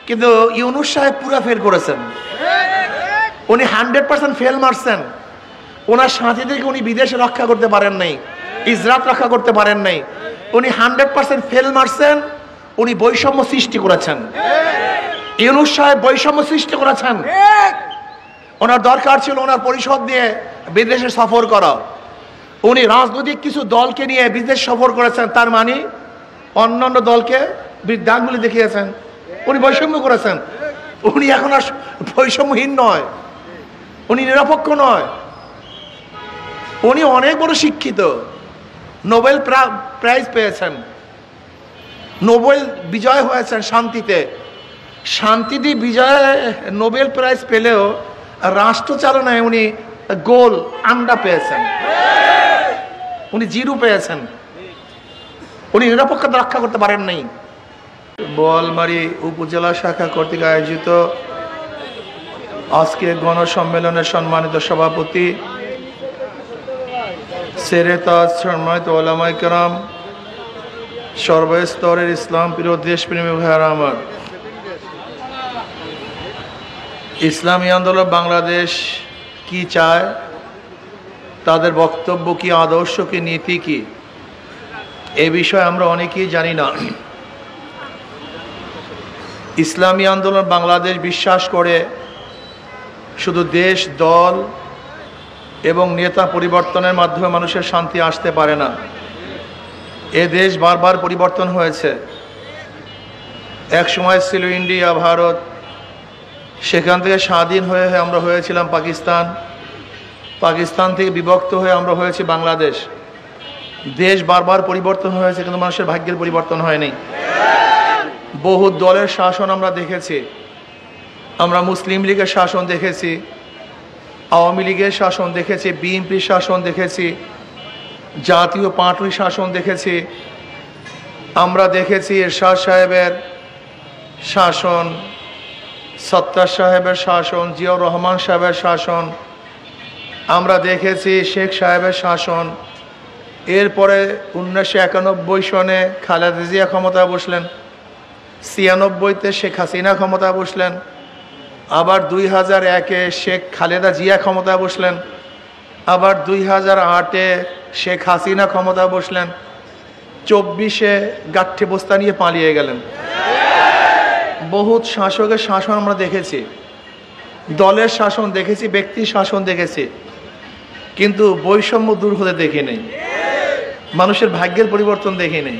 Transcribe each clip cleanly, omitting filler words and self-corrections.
কিন্তু ইউনূস সাহেব পুরা ফেল করেছেন। উনি 100% ফেল মারছেন। ওনার সাথীদেরকে উনি বিদেশে রক্ষা করতে পারেন নাই, ইসরাত রক্ষা করতে পারেন নাই। উনি 100% ফেল মারছেন। উনি বৈষম্য সৃষ্টি করেছেন। ইউনূস সাহেব বৈষম্য সৃষ্টি করেছেন। ওনার দরকার ছিল ওনার পরিষদ নিয়ে বিদেশে সফর করা। উনি রাজনৈতিক কিছু দলকে নিয়ে বিদেশ সফর করেছেন, তার মানে অন্যান্য দলকে বৃদ্ধাঙ্গুলি দেখিয়েছেন। উনি বৈষম্য করেছেন। উনি এখন আর বৈষম্যহীন নয়, উনি নিরপেক্ষ নয়, উনি অনেক বড় শিক্ষিত, নোবেল প্রাইজ পেয়েছেন, নোবেল বিজয় হয়েছেন শান্তিতে। শান্তিতে বিজয় নোবেল প্রাইজ পেলেও রাষ্ট্র চালনায় উনি গোল আন্ডা পেয়েছেন, উনি জিরো পেয়েছেন। উনি নিরপেক্ষতা রক্ষা করতে পারেন নাই। বোয়ালমারী উপজেলা শাখা কর্তৃক আয়োজিত আজকে গণসম্মেলনের সম্মানিত সভাপতি সেরেতাজ, সম্মানিত ওলামায়ে কেরাম, সর্বস্তরের ইসলাম প্রিয় দেশপ্রেমী ভাইয়েরা আমার, ইসলামী আন্দোলন বাংলাদেশ কি চায়, তাদের বক্তব্য কি, আদর্শ কি, নীতি কি, এ বিষয়ে আমরা অনেকেই জানি না। ইসলামী আন্দোলন বাংলাদেশ বিশ্বাস করে শুধু দেশ, দল এবং নেতা পরিবর্তনের মাধ্যমে মানুষের শান্তি আসতে পারে না। এ দেশ বারবার পরিবর্তন হয়েছে। এক সময় ছিল ইন্ডিয়া, ভারত, সেখান থেকে স্বাধীন হয়ে আমরা হয়েছিলাম পাকিস্তান, পাকিস্তান থেকে বিভক্ত হয়ে আমরা হয়েছি বাংলাদেশ। দেশ বারবার পরিবর্তন হয়েছে, কিন্তু মানুষের ভাগ্যের পরিবর্তন হয়নি। বহু দলের শাসন আমরা দেখেছি। আমরা মুসলিম লীগের শাসন দেখেছি, আওয়ামী লীগের শাসন দেখেছি, বিএনপির শাসন দেখেছি, জাতীয় পার্টির শাসন দেখেছি। আমরা দেখেছি এরশাদ সাহেবের শাসন, সত্তার সাহেবের শাসন, জিয়াউর রহমান সাহেবের শাসন, আমরা দেখেছি শেখ সাহেবের শাসন। এরপরে 1991 সনে খালেদা জিয়া ক্ষমতায় বসলেন, 96-তে শেখ হাসিনা ক্ষমতায় বসলেন, আবার 2001-এ শেখ খালেদা জিয়া ক্ষমতায় বসলেন, আবার 2008-এ শেখ হাসিনা ক্ষমতায় বসলেন, 24-এ গাঠে বস্তা নিয়ে পালিয়ে গেলেন। বহুত শাসকের শাসন আমরা দেখেছি, দলের শাসন দেখেছি, ব্যক্তির শাসন দেখেছি, কিন্তু বৈষম্য দূর হতে দেখি নেই, মানুষের ভাগ্যের পরিবর্তন দেখি নেই।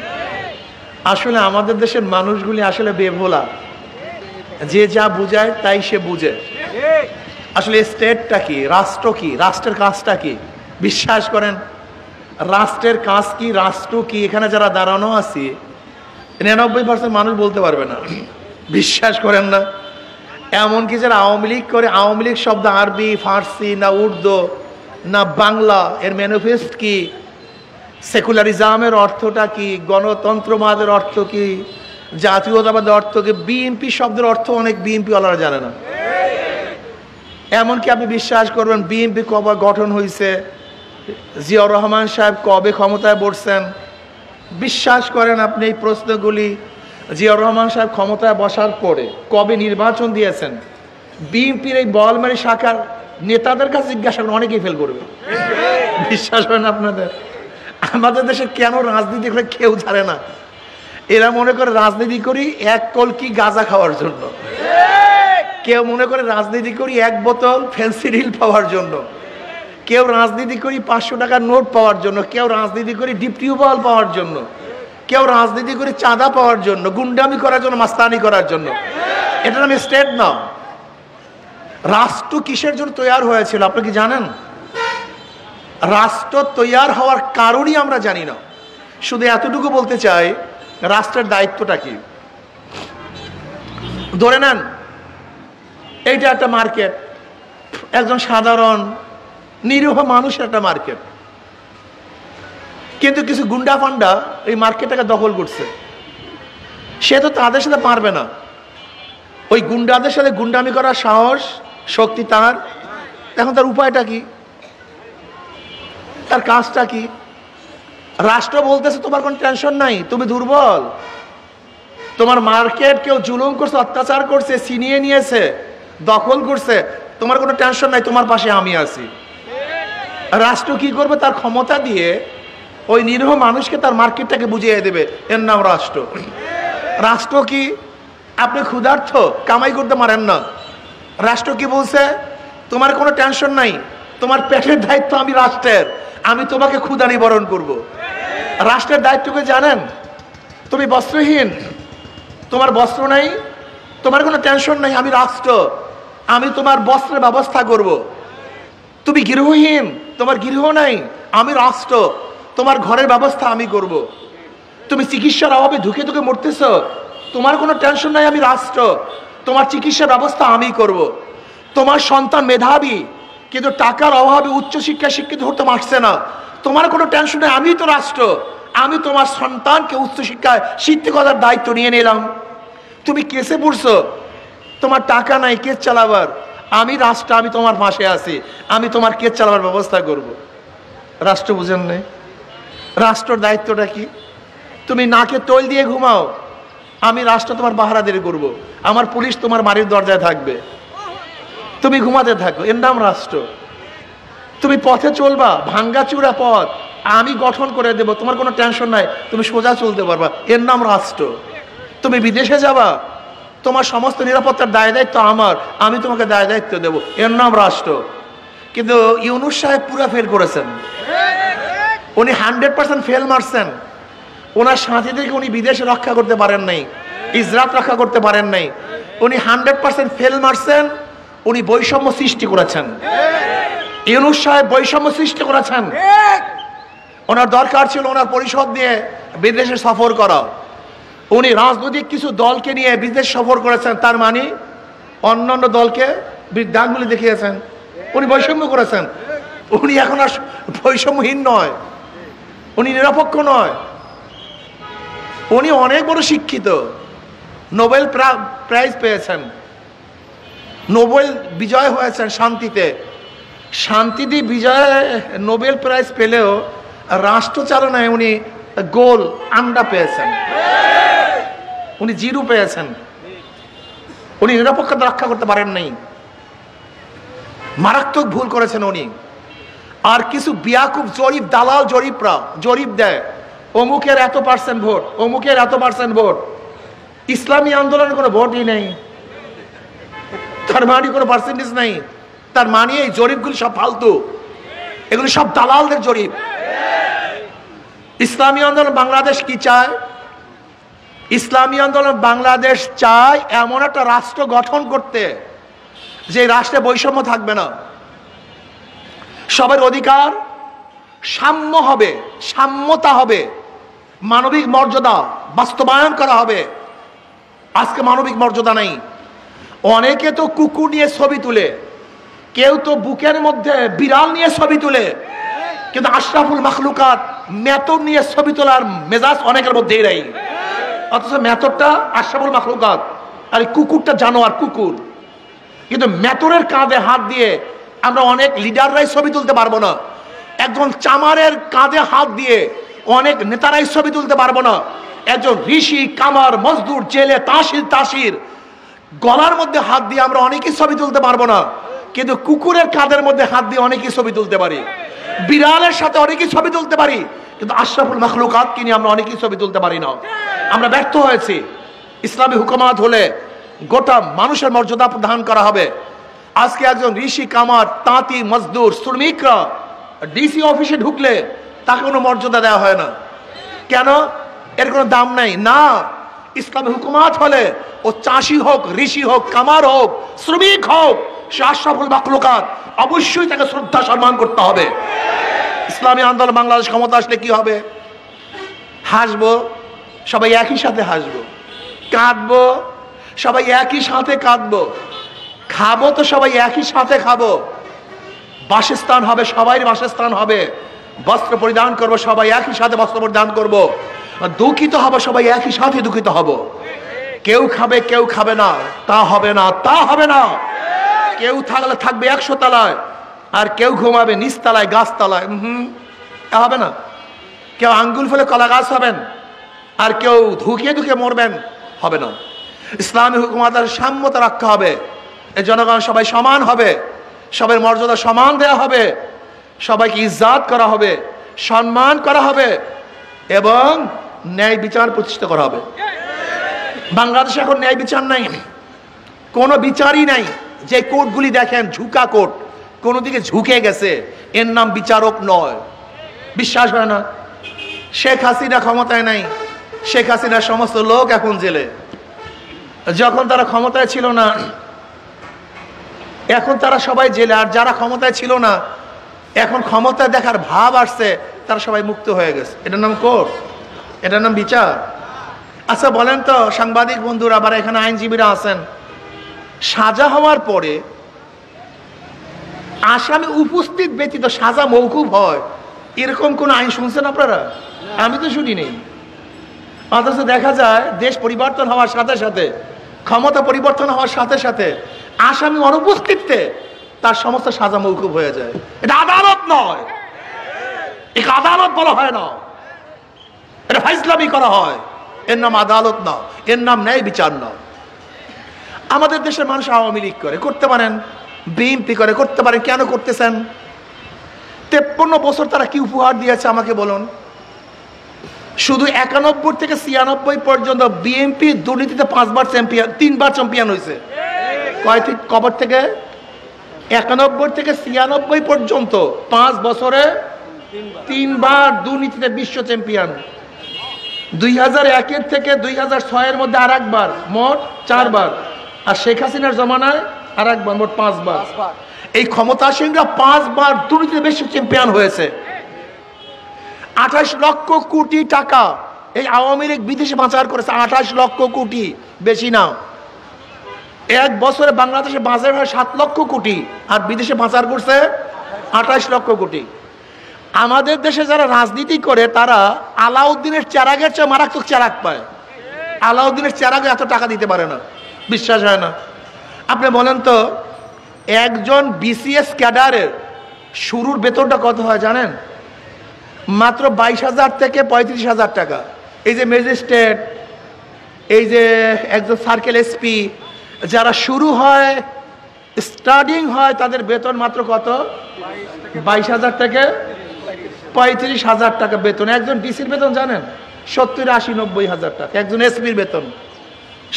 আসলে আমাদের দেশের মানুষগুলি আসলে বেভোলা, যে যা বুঝায় তাই সে বুঝে। আসলে স্টেটটা কি, রাষ্ট্র কি, রাষ্ট্রের কাজটা কি বিশ্বাস করেন? রাষ্ট্রের কাজ কি, রাষ্ট্র কি, এখানে যারা দাঁড়ানো আছি 99% মানুষ বলতে পারবে না, বিশ্বাস করেন না। এমনকি যারা আওয়ামী লীগ করে, আওয়ামী লীগ শব্দ আরবি, ফার্সি, না উর্দু, না বাংলা, এর ম্যানিফেস্ট কি, সেকুলারিজমের অর্থটা কি, গণতন্ত্রবাদের অর্থ কি, জাতীয়তাবাদের অর্থ কি, বিএনপি শব্দের অর্থ অনেক বিএনপি ওয়ালারা জানে না। এমনকি আপনি বিশ্বাস করবেন বিএনপি কবে গঠন হয়েছে, জিয়াউর রহমান সাহেব কবে ক্ষমতায় বসছেন, বিশ্বাস করেন আপনি এই প্রশ্নগুলি জিয়াউর রহমান সাহেব ক্ষমতায় বসার পরে কবে নির্বাচন দিয়েছেন, বিএনপির এই বোয়ালমারী শাখার নেতাদের কাছে জিজ্ঞাসা করেন, অনেকেই ফেল করবে। বিশ্বাস করেন আপনাদের? আমাদের দেশে কেন রাজনীতি করে কেউ জানে না। এরা মনে করে রাজনীতি করি এক কলকি গাঁজা খাওয়ার জন্য, কেউ মনে করে রাজনীতি করি এক বোতল ফেন্সিডিল পাওয়ার জন্য, কেউ রাজনীতি করি 500 টাকার নোট পাওয়ার জন্য, কেউ রাজনীতি করি ডিপ টিউবওয়েল পাওয়ার জন্য, কেউ রাজনীতি করি চাঁদা পাওয়ার জন্য, গুন্ডামি করার জন্য, মাস্তানি করার জন্য। এটা নাম স্টেট না। রাষ্ট্র কিসের জন্য তৈরি হয়েছিল আপনি কি জানেন? রাষ্ট্র তৈরি হওয়ার কারণই আমরা জানি না। শুধু এতটুকু বলতে চাই, রাষ্ট্রের দায়িত্বটা কি। ধরে নেন এইটা একটা মার্কেট, একজন সাধারণ নিরীহ মানুষের একটা মার্কেট, কিন্তু কিছু গুন্ডা ফান্ডা এই মার্কেটটাকে দখল করছে। সে তো তাদের সাথে পারবে না, ওই গুন্ডাদের সাথে গুন্ডামি করার সাহস শক্তি তার। এখন তার উপায়টা কি, তার কাজটা কি? রাষ্ট্র বলতেছে তোমার কোনো টেনশন নাই, তুমি দুর্বল, তোমার মার্কেট কেউ জুলুম করছে, অত্যাচার করছে, ছিনিয়ে নিয়েছে, দখল করছে, তোমার কোনো টেনশন নাই, তোমার পাশে আমি আছি। রাষ্ট্র কি করবে? তার ক্ষমতা দিয়ে ওই নিরীহ মানুষকে তার মার্কেটটাকে বুঝিয়ে দেবে, এর নাম রাষ্ট্র। রাষ্ট্র কি? আপনি ক্ষুধার্ত, কামাই করতে পারেন না, রাষ্ট্র কি বলছে? তোমার কোনো টেনশন নাই, তোমার পেটের দায়িত্ব আমি রাষ্ট্রের, আমি তোমাকে ক্ষুধা নিবারণ করব। রাষ্ট্রের দায়িত্বকে জানেন? তুমি বস্ত্রহীন, তোমার বস্ত্র নাই, তোমার কোনো টেনশন নাই, আমি রাষ্ট্র, আমি তোমার বস্ত্রের ব্যবস্থা করব। তুমি গৃহহীন, তোমার গৃহ নাই, আমি রাষ্ট্র, তোমার ঘরের ব্যবস্থা আমি করব। তুমি চিকিৎসার অভাবে ধুকে ধুকে মরতেছ, তোমার কোনো টেনশন নাই, আমি রাষ্ট্র, তোমার চিকিৎসার ব্যবস্থা আমি করব। তোমার সন্তান মেধাবী কিন্তু টাকার অভাবে উচ্চশিক্ষায় শিক্ষিত হতে পারছে না, তোমার কোনো টেনশন নেই, আমি তো রাষ্ট্র, আমি তোমার সন্তানকে উচ্চশিক্ষায় শিক্ষিত করার দায়িত্ব নিয়ে নিলাম। তুমি কেসে পড়ছো, তোমার টাকা নাই কেস চালাবার, আমি রাষ্ট্র, আমি তোমার পাশে আছি, আমি তোমার কেস চালাবার ব্যবস্থা করব। রাষ্ট্র বুঝেন নাই? রাষ্ট্রের দায়িত্বটা কি? তুমি নাকে তৈল দিয়ে ঘুমাও, আমি রাষ্ট্র তোমার পাহারাদারি করব, আমার পুলিশ তোমার বাড়ির দরজায় থাকবে, তুমি ঘুমাতে থাকো, এর নাম রাষ্ট্র। তুমি পথে চলবা, ভাঙ্গাচুরা পথ আমি গঠন করে দেব, তোমার কোনো টেনশন নাই, তুমি সোজা চলতে পারবা, এর নাম রাষ্ট্র। তুমি বিদেশে যাবা, তোমার সমস্ত নিরাপত্তার দায় দায়িত্ব আমার, আমি তোমাকে দায় দায়িত্ব দেব, এর নাম রাষ্ট্র। কিন্তু ইউনূস সাহেব পুরো ফেল করেছেন, উনি 100% ফেল মারছেন। ওনার সাথীদেরকে উনি বিদেশে রক্ষা করতে পারেন নাই, ইসরাত রক্ষা করতে পারেন নাই, উনি 100% ফেল মারছেন। উনি বৈষম্য সৃষ্টি করেছেন, ইউনূস সাহেব বৈষম্য সৃষ্টি করেছেন। ওনার দরকার ছিল ওনার পরিষদ নিয়ে বিদেশে সফর করা, উনি রাজনৈতিক কিছু দলকে নিয়ে বিদেশ সফর করেছেন, তার মানে অন্যান্য দলকে বৃদ্ধাঙ্গুলি দেখিয়েছেন, উনি বৈষম্য করেছেন। উনি এখন আর বৈষম্যহীন নয়, উনি নিরপেক্ষ নয়, উনি অনেক বড় শিক্ষিত, নোবেল প্রাইজ পেয়েছেন, নোবেল বিজয় হয়েছেন শান্তিতে। শান্তিতে বিজয় নোবেল প্রাইজ পেলেও রাষ্ট্র চালনায় উনি গোল আন্ডা পেয়েছেন, উনি জিরো পেয়েছেন, উনি নিরপেক্ষতা রক্ষা করতে পারেন নাই, মারাত্মক ভুল করেছেন উনি। আর কিছু বিয়াকুব জরিপ দালাল জরিপরা জরিপ দেয়, অমুকের এত পার্সেন্ট ভোট, অমুকের এত পার্সেন্ট ভোট, ইসলামী আন্দোলনের কোনো ভোটই নেই, তার মানে কোনো পার্সেন্টেজ নাই, তার মানে এই জরিপগুলি সব ফালতু, এগুলি সব দালালদের জরিপ। ইসলামী আন্দোলন বাংলাদেশ কি চায়? ইসলামী আন্দোলন বাংলাদেশ চায় এমন একটা রাষ্ট্র গঠন করতে যে রাষ্ট্রে বৈষম্য থাকবে না, সবার অধিকার সাম্য হবে, সাম্যতা হবে, মানবিক মর্যাদা বাস্তবায়ন করা হবে। আজকে মানবিক মর্যাদা নাই, অনেকে তো কুকুর নিয়ে ছবি তুলে, কেউ তো বুকের মধ্যে বিড়াল নিয়ে ছবি তুলে, কিন্তু আশরাফুল মাখলুকাত মেথর নিয়ে ছবি তোলার মেজাজ অনেকের মধ্যেই নাই। অথচ মেথরটা আশরাফুল মাখলুকাত, আর কুকুরটা জানোয়ার কুকুর। কিন্তু মেথরের কাঁধে হাত দিয়ে আমরা অনেক লিডাররাই ছবি তুলতে পারবো না, একজন চামারের কাঁধে হাত দিয়ে অনেক নেতারাই ছবি তুলতে পারবো না, একজন ঋষি কামার মজদুর জেলে তাসির গলার মধ্যে হাত দিয়ে আমরা অনেকেই ছবি তুলতে পারবো না। কিন্তু কুকুরের কাঁধের মধ্যে হাত দিয়ে অনেকেই ছবি তুলতে পারি, বিড়ালের সাথে অনেকেই ছবি তুলতে পারি, কিন্তু আশরাফুল মাখলুকাতকে নিয়ে আমরা অনেকেই ছবি তুলতে পারি না। আমরা ব্যর্থ হয়েছি। ইসলামী হুকুমাত হলে গোটা মানুষের মর্যাদা প্রদান করা হবে। আজকে একজন ঋষি কামার তাঁতি মজদুর শ্রমিকরা ডিসি অফিসে ঢুকলে তাকে কোনো মর্যাদা দেওয়া হয় না, কেন? এর কোনো দাম নাই না। ইসলামী হুকুমাত হলে ও চাষি হোক, ঋষি হোক, কামার হোক, শ্রমিক হোক, সে আশরাফুল মাখলুকাত, অবশ্যই তাকে শ্রদ্ধা সম্মান করতে হবে। ইসলামী আন্দোলন বাংলাদেশ ক্ষমতা আসলে কি হবে? হাসবো, সবাই একই সাথে হাসবো, কাঁদবো, সবাই একই সাথে কাঁদবো, খাবো তো সবাই একই সাথে খাবো, বাসস্থান হবে, সবাই বাসস্থান হবে, বস্ত্র পরিধান করবো, সবাই একই সাথে বস্ত্র পরিধান করবো, দুঃখিত হবো, সবাই একই সাথে দুঃখিত হব। কেউ খাবে কেউ খাবে না, তা হবে না, তা হবে না। কেউ থাকলে থাকবে 100 তলায়, আর কেউ ঘুমাবে নিচতলায় গাছতলায়, তা হবে না। কেউ আঙ্গুল ফেলে কলা গাছ হবেন, আর কেউ ধুকে ধুকে মরবেন হবে না। ইসলামী হুকুমতের সাম্যতা রক্ষা হবে, এই জনগণ সবাই সমান হবে, সবার মর্যাদা সমান দেওয়া হবে, সবাইকে ইজ্জত করা হবে, সম্মান করা হবে এবং ন্যায় বিচার প্রতিষ্ঠা করা হবে। বাংলাদেশে এখন ন্যায় বিচার নাই, কোনো বিচারই নাই। যে কোর্টগুলি দেখেন ঝুঁকা কোর্ট, কোনো দিকে ঝুঁকে গেছে, এর নাম বিচারক নয়। বিশ্বাস হয় না? শেখ হাসিনা ক্ষমতায় নাই, শেখ হাসিনার সমস্ত লোক এখন জেলে। যখন তারা ক্ষমতায় ছিল না, এখন তারা সবাই জেলে। আর যারা ক্ষমতায় ছিল না, এখন ক্ষমতায় দেখার ভাব আসছে, তারা সবাই মুক্ত হয়ে গেছে। এটার নাম কোর্ট? এটার নাম বিচার? আচ্ছা বলেন তো সাংবাদিক বন্ধুরা, আবার এখানে আইনজীবীরা আছেন, সাজা হওয়ার পরে আসামি উপস্থিত ব্যতীত সাজা মওকুফ হয়, এরকম কোন আইন শুনছেন আপনারা? আমি তো শুনি নেই। অথচ দেখা যায় দেশ পরিবর্তন হওয়ার সাথে সাথে, ক্ষমতা পরিবর্তন হওয়ার সাথে সাথে আসামি অনুপস্থিতিতে তার সমস্ত সাজা মওকুফ হয়ে যায়। এটা আদালত নয়, একে আদালত বলা হয় না, এটা ফাইজলামি করা হয়। এর নাম আদালত না, এর নাম ন্যায় বিচার না। আমাদের দেশের মানুষ আওয়ামী লীগ করে, করতে পারেন, বিএনপি করে, করতে পারেন। কেন করতেছেন? 53 বছর তারা কি উপহার দিয়েছে আমাকে বলুন। শুধু 91 থেকে 96 পর্যন্ত বিএনপি দুর্নীতিতে 5বার চ্যাম্পিয়ন, 3বার চ্যাম্পিয়ন হয়েছে। কবর থেকে 91 থেকে 96 পর্যন্ত 5 বছরে 3বার দুর্নীতিতে বিশ্ব চ্যাম্পিয়ন। 2001 থেকে 2006 মধ্যে আর একবার, মোট 4বার। আর শেখ হাসিনার জমানায় আর একবার, মোট 5বার। এই ক্ষমতাসীনরা 5বার দুর্নীতিতে বিশ্ব চ্যাম্পিয়ন হয়েছে। 28 লক্ষ কোটি টাকা এই আওয়ামী লীগ বিদেশে পাচার করেছে। 28 লক্ষ কোটি, বেশি না। এক বছরে বাংলাদেশে বাজার হয় 7 লক্ষ কোটি, আর বিদেশে পাচার করছে 28 লক্ষ কোটি। আমাদের দেশে যারা রাজনীতি করে তারা আলাউদ্দিনের চেরাগের চেয়ে মারাত্মক চেরাগ পায়। আলাউদ্দিনের চেরাগে এত টাকা দিতে পারে না, বিশ্বাস হয় না? আপনি বলেন তো, একজন বিসিএস ক্যাডারের শুরুর বেতনটা কত হয় জানেন? মাত্র 22,000 থেকে 35,000 টাকা। এই যে ম্যাজিস্ট্রেট, এই যে একজন সার্কেল এসপি, যারা শুরু হয়, স্টার্টিং হয়, তাদের বেতন মাত্র কত? 22,000 থেকে 35,000 টাকা বেতন। একজন ডিসির বেতন জানেন? 70, 80, 90,000 টাকা। একজন এসপির বেতন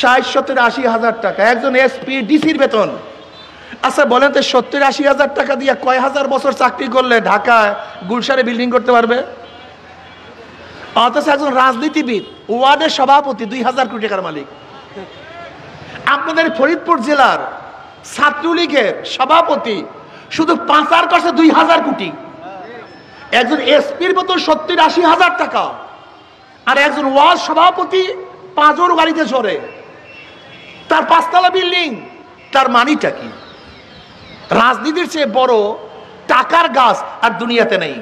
60, 70, 80,000 টাকা। একজন এসপি ডিসির বেতন। আচ্ছা বলেন তো, 70, 80,000 টাকা দিয়ে কয় হাজার বছর চাকরি করলে ঢাকায় গুলশানে বিল্ডিং করতে পারবে? অথচ একজন রাজনীতিবিদ, ওয়ার্ডের সভাপতি, 2,000 কোটি টাকার মালিক। আপনাদের ফরিদপুর জেলার ছাত্রলীগের সভাপতি শুধু পাচার করছে 2,000 কোটি। একজন এসপির বেতন 70, 80,000 টাকা, আর একজন ওয়ার্ড সভাপতি 5 গাড়িতে চড়ে, তার 5তলা বিল্ডিং। তার মানিটা কি? রাজনীতির চেয়ে বড় টাকার গাছ আর দুনিয়াতে নেই।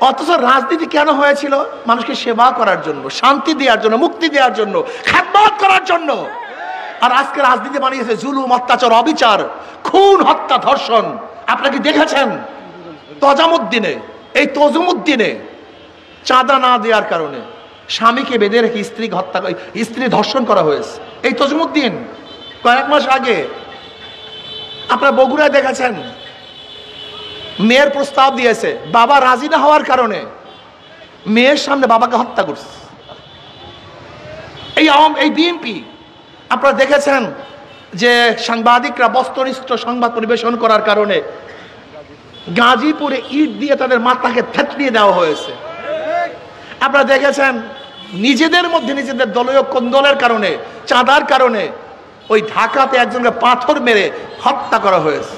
অথচ রাজনীতি কেন হয়েছিল? মানুষকে সেবা করার জন্য, শান্তি দেওয়ার জন্য, মুক্তি দেওয়ার জন্য, খেদমত করার জন্য। আর আজকে রাজনীতি বানিয়েছে জুলুম, অত্যাচার, অবিচার, খুন, হত্যা, ধর্ষণ। আপনারা কি দেখেছেন তজামুদ্দিনে? এই তজুমুদ্দিনে চাঁদা না দেওয়ার কারণে স্বামীকে বেঁধে রেখে স্ত্রী ধর্ষণ করা হয়েছে। এই তজুমুদ্দিন কয়েক মাস আগে আপনারা বগুড়ায় দেখেছেন, মেয়ের প্রস্তাব দিয়েছে, বাবা রাজি না হওয়ার কারণে মেয়ের সামনে বাবাকে হত্যা করছে এই বিএনপি। আপনারা দেখেছেন যে সাংবাদিকরা বস্তুনিষ্ঠ সংবাদ পরিবেশন করার কারণে গাজীপুরে ইট দিয়ে তাদের মাথাকে থেতলিয়ে দেওয়া হয়েছে। আপনারা দেখেছেন নিজেদের মধ্যে নিজেদের দলীয় কোন্দলের কারণে, চাঁদার কারণে ওই ঢাকাতে একজনকে পাথর মেরে হত্যা করা হয়েছে।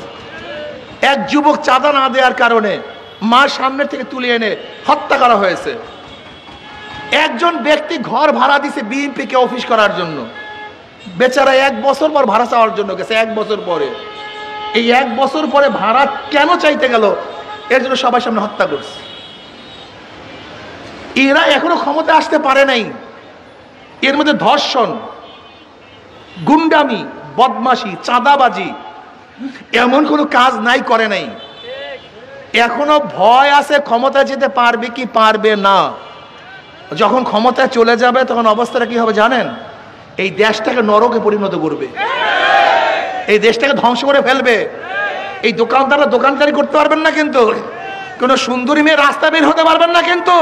এক যুবক চাঁদা না দেওয়ার কারণে মার সামনের থেকে তুলে এনে হত্যা করা হয়েছে। একজন ব্যক্তি ঘর ভাড়া দিছে বিএনপিকে অফিস করার জন্য, বেচারা 1 বছর পর ভাড়া চাওয়ার জন্য গেছে। 1 বছর পরে, এই 1 বছর পরে ভাড়া কেন চাইতে গেল, এর জন্য সবার সামনে হত্যা করছে। এরা এখনো ক্ষমতা আসতে পারে নাই। এর মধ্যে ধর্ষণ, গুন্ডামি, বদমাশি, চাঁদাবাজি, এমন কোনো কাজ নাই, করে নাই। এখনো ভয় আছে ক্ষমতা যেতে পারবে কি পারবে না। যখন ক্ষমতায় চলে যাবে তখন অবস্থাটা কি হবে জানেন? এই দেশটাকে নরকে পরিণত করবে, এই দেশটাকে ধ্বংস করে ফেলবে। এই দোকানদাররা দোকানদারি করতে পারবেন না, কিন্তু কোন সুন্দরী মেয়ে রাস্তা বের হতে পারবেন না। কিন্তু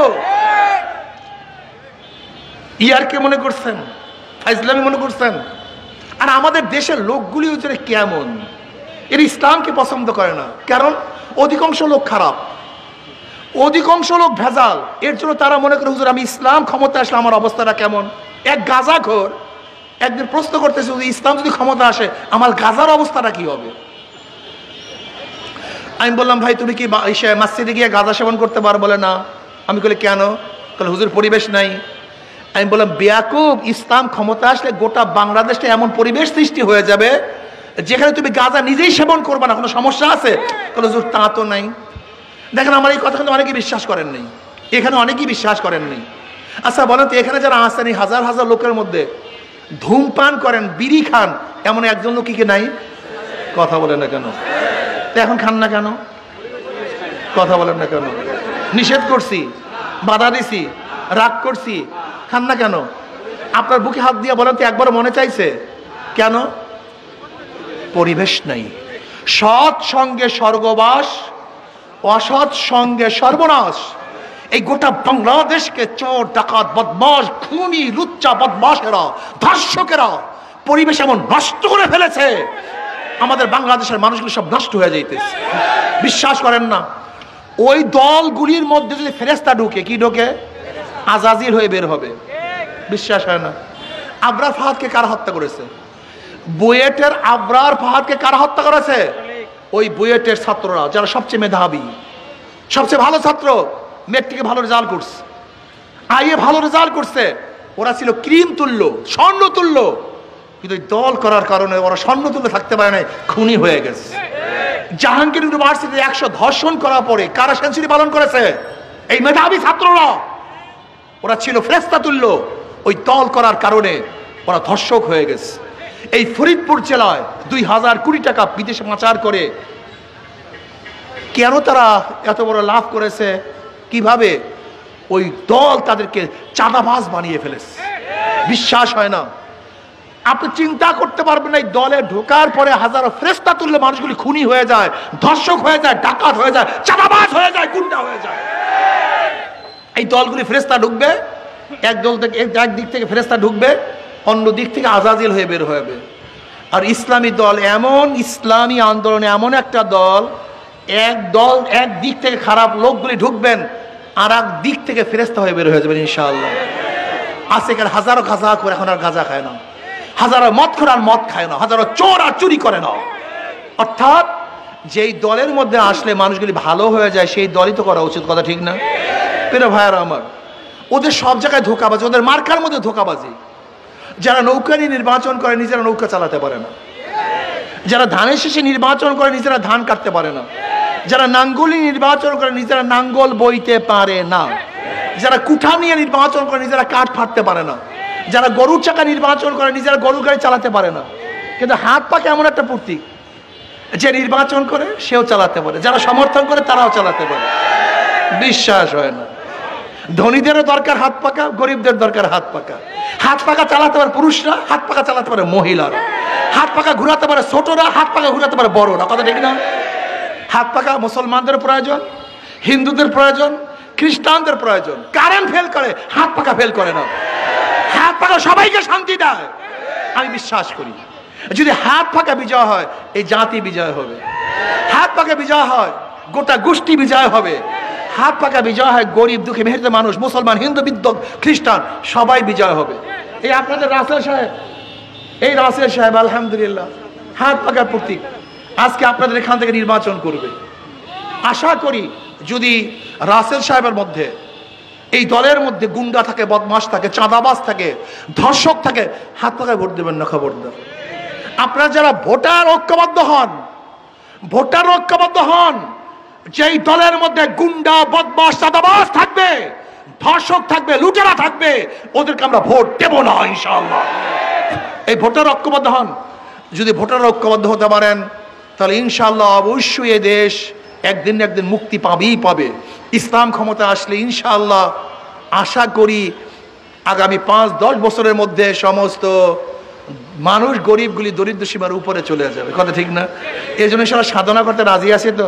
ইয়ারকে মনে করছেন, ফাইজলামি মনে করছেন। আর আমাদের দেশের লোকগুলি হচ্ছে কেমন, এর ইসলামকে পছন্দ করে না। কারণ অধিকাংশ লোক খারাপ, অধিকাংশ লোক ভেজাল। এর জন্য তারা মনে করে হুজুর আমি ইসলাম ক্ষমতা আসলে আমার অবস্থাটা কেমন। এক গাঁজাখোর একদিন প্রশ্ন করতেছে, ইসলাম যদি ক্ষমতা আসে আমার গাঁজার অবস্থাটা কি হবে। আমি বললাম ভাই তুমি কি মসজিদে গিয়ে গাঁজা সেবন করতে পারো? বলে না। আমি বলি কেন? তাহলে হুজুর পরিবেশ নাই। আমি বললাম বেয়াকুব, ইসলাম ক্ষমতা আসলে গোটা বাংলাদেশটা এমন পরিবেশ সৃষ্টি হয়ে যাবে যেখানে তুমি গাঁজা নিজেই সেবন করবে না, কোনো সমস্যা আছে? তাহলে হুজুর তা তো নাই। দেখেন আমার এই কথা কিন্তু অনেকেই বিশ্বাস করেন নাই, এখানে অনেকেই বিশ্বাস করেন নাই। আচ্ছা বলেন তো, এখানে যারা আসেন এই হাজার হাজার লোকের মধ্যে ধূমপান করেন, বিড়ি খান, এমন একজন লোক কি নাই? কথা বলেন না কেন? তো এখন খান না কেন? কথা বলেন না কেন? নিষেধ করছি, বাধা দিছি, রাগ করছি, খান না কেন? আপনার বুকে হাত দিয়ে বলেন তো একবার মনে চাইছে? কেন? পরিবেশ নাই। সৎ সঙ্গে স্বর্গবাস, অসৎ সঙ্গে সর্বনাশ। এই গোটা বাংলাদেশকে চোর, ডাকাত, বদমাশ, খুনি, লুচ্চা বদমাশেরা, ধর্ষকেরা পরিবেশ এমন নষ্ট করে ফেলেছে, আমাদের বাংলাদেশের মানুষগুলো সব নষ্ট হয়ে যাইতেছে। বিশ্বাস করেন না, ওই দলগুলির মধ্যে যদি ফেরেশতা ঢুকে, কি ঢোকে? আজাজিল হয়ে বের হবে। বিশ্বাস হয় না? আবরার ফাহাদকে কারা হত্যা করেছে? বুয়েটের আবরার ফাহাদকে কারা হত্যা করেছে? ওই বুয়েটের ছাত্ররা, যারা সবচেয়ে মেধাবী, সবচেয়ে ভালো ছাত্র, মেট্রিকে ভালো রেজাল্ট করছে, আইএ ভালো রেজাল্ট করছে, ওরা ছিল ক্রিম তুল্য, স্বর্ণ তুল্য। কিন্তু দল করার কারণে ওরা স্বর্ণ তুল্য থাকতে পারে না, খুনি হয়ে গেছে। জাহাঙ্গীর ইউনিভার্সিটিতে 100 ধর্ষণ করার পরে কারা সেঞ্চুরি পালন করেছে? এই মেধাবী ছাত্ররা। ওরা ছিল ফেরেশতা তুল্য, ওই দল করার কারণে ওরা ধর্ষক হয়ে গেছে। এই ফরিদপুর জেলায় 2000 কোটি টাকা বিদেশে পাচার করে কেন তারা এত বড় লাভ করেছে? কিভাবে? ওই দল তাদেরকে চাঁদাবাজ বানিয়ে ফেলেছে। বিশ্বাস হয় না? আপনি চিন্তা করতে পারবেন না, এই দলে ঢোকার পরে হাজারো ফেরেশতা তুল্য মানুষগুলি খুনি হয়ে যায়, ধর্ষক হয়ে যায়, ডাকাত হয়ে যায়, চাঁদাবাজ হয়ে যায়, গুন্ডা হয়ে যায়। এই দলগুলি ফেরেশতা ঢুকবে, এক দল থেকে এক দিক থেকে ফেরেশতা ঢুকবে, অন্য দিক থেকে আজাজিল হয়ে বের হবে। আর ইসলামী দল এমন, ইসলামী আন্দোলনে এমন একটা দল, এক দিক থেকে খারাপ লোকগুলি ঢুকবেন, আর এক দিক থেকে ফেরেশতা হয়ে বের হয়ে যাবেন ইনশাআল্লাহ। আছে এখানে হাজারো গাঁজা করে এখন আর গাঁজা খায় না, হাজারো মদ করে আর মদ খায় না, হাজারো চোর আর চুরি করে না। অর্থাৎ যেই দলের মধ্যে আসলে মানুষগুলি ভালো হয়ে যায়, সেই দলই তো করা উচিত। কথা ঠিক না? প্রিয় ভাইয়ারা আমার, ওদের সব জায়গায় ধোঁকাবাজি, ওদের মার্কার মধ্যে ধোঁকাবাজি। যারা নৌকা নিয়ে নির্বাচন করে নিজেরা নৌকা চালাতে পারে না, যারা ধানের শেষে নির্বাচন করে নিজেরা ধান কাটতে পারে না, যারা নাঙ্গলি নির্বাচন করে নিজেরা নাঙ্গল বইতে পারে না, যারা কুঠা নিয়ে নির্বাচন করে নিজেরা কাঠ ফাটতে পারে না, যারা গরুর চাকা নির্বাচন করে নিজেরা গরুর গাড়ি চালাতে পারে না। কিন্তু হাত পা কেমন একটা প্রতীক, যে নির্বাচন করে সেও চালাতে পারে, যারা সমর্থন করে তারাও চালাতে পারে। বিশ্বাস হয় না? ধনীদেরও দরকার হাত পাকা, গরিবদের দরকার হাত পাকা। হাত পাকা চালাতে পারে পুরুষরা, হাত পাকা চালাতে পারে মহিলারা, হাত পাকা ঘুরাতে পারে ছোটরা, হাত পাকা ঘুরাতে পারে বড়রা। কথা ঠিক না? হাত পাকা মুসলমানদের প্রয়োজন, হিন্দুদের প্রয়োজন, খ্রিস্টানদের প্রয়োজন। কারেন্ট ফেল করে, হাত পাকা ফেল করে না। হাত পাকা সবাইকে শান্তি দেয়। আমি বিশ্বাস করি যদি হাত পাকা বিজয় হয়, এই জাতি বিজয় হবে। হাত পাকা বিজয় হয়, গোটা গোষ্ঠী বিজয় হবে। হাত পাকা বিজয় হয়, গরিব দুঃখী মেহনত মানুষ, মুসলমান, হিন্দু, বৌদ্ধ, খ্রিস্টান সবাই বিজয় হবে। এই আপনাদের রাসেল সাহেব, এই রাসেল সাহেব আলহামদুলিল্লাহ হাত পাকার প্রতীক। আজকে আপনাদের এখান থেকে নির্বাচন করবে। আশা করি যদি রাসেল সাহেবের মধ্যে, এই দলের মধ্যে গুন্ডা থাকে, বদমাশ থাকে, চাঁদাবাজ থাকে, ধর্ষক থাকে, হাত পাকায় ভোট দেবেন না। খবরদার। আপনারা যারা ভোটার ঐক্যবদ্ধ হন, ভোটার ঐক্যবদ্ধ হন, যেই দলের মধ্যে গুন্ডা, বদমাশ, চাঁদাবাজ থাকবে, ধর্ষক থাকবে, লুটেরা থাকবে, ওদেরকে আমরা ভোট দেব না ইনশাআল্লাহ। এই ভোটার ঐক্যবদ্ধ হন। যদি ভোটার ঐক্যবদ্ধ হতে পারেন তাহলে ইনশাআল্লাহ অবশ্যই এই দেশ একদিন না একদিন মুক্তি পাবেই পাবে। ইসলাম ক্ষমতা আসলে ইনশাআল্লাহ আশা করি আগামী 5-10 বছরের মধ্যে সমস্ত মানুষ গরিবগুলি দরিদ্র সীমার উপরে চলে যাবে, কথা ঠিক না? এই জন্য সবাই সাধনা করতে রাজি আছে তো।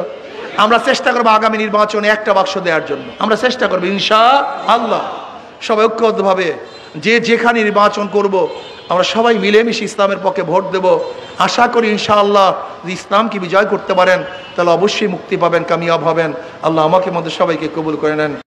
আমরা চেষ্টা করবো আগামী নির্বাচনে একটা বাক্স দেওয়ার জন্য, আমরা চেষ্টা করবো ইনশাআল্লাহ। সবাই ঐক্যবদ্ধভাবে যে যেখানে নির্বাচন করব, আমরা সবাই মিলেমিশে ইসলামের পক্ষে ভোট দেব। আশা করি ইনশাআল্লাহ যদি ইসলামকে বিজয় করতে পারেন তাহলে অবশ্যই মুক্তি পাবেন, কামিয়াব হবেন। আল্লাহ আমাকে মধ্যে সবাইকে কবুল করে নেন।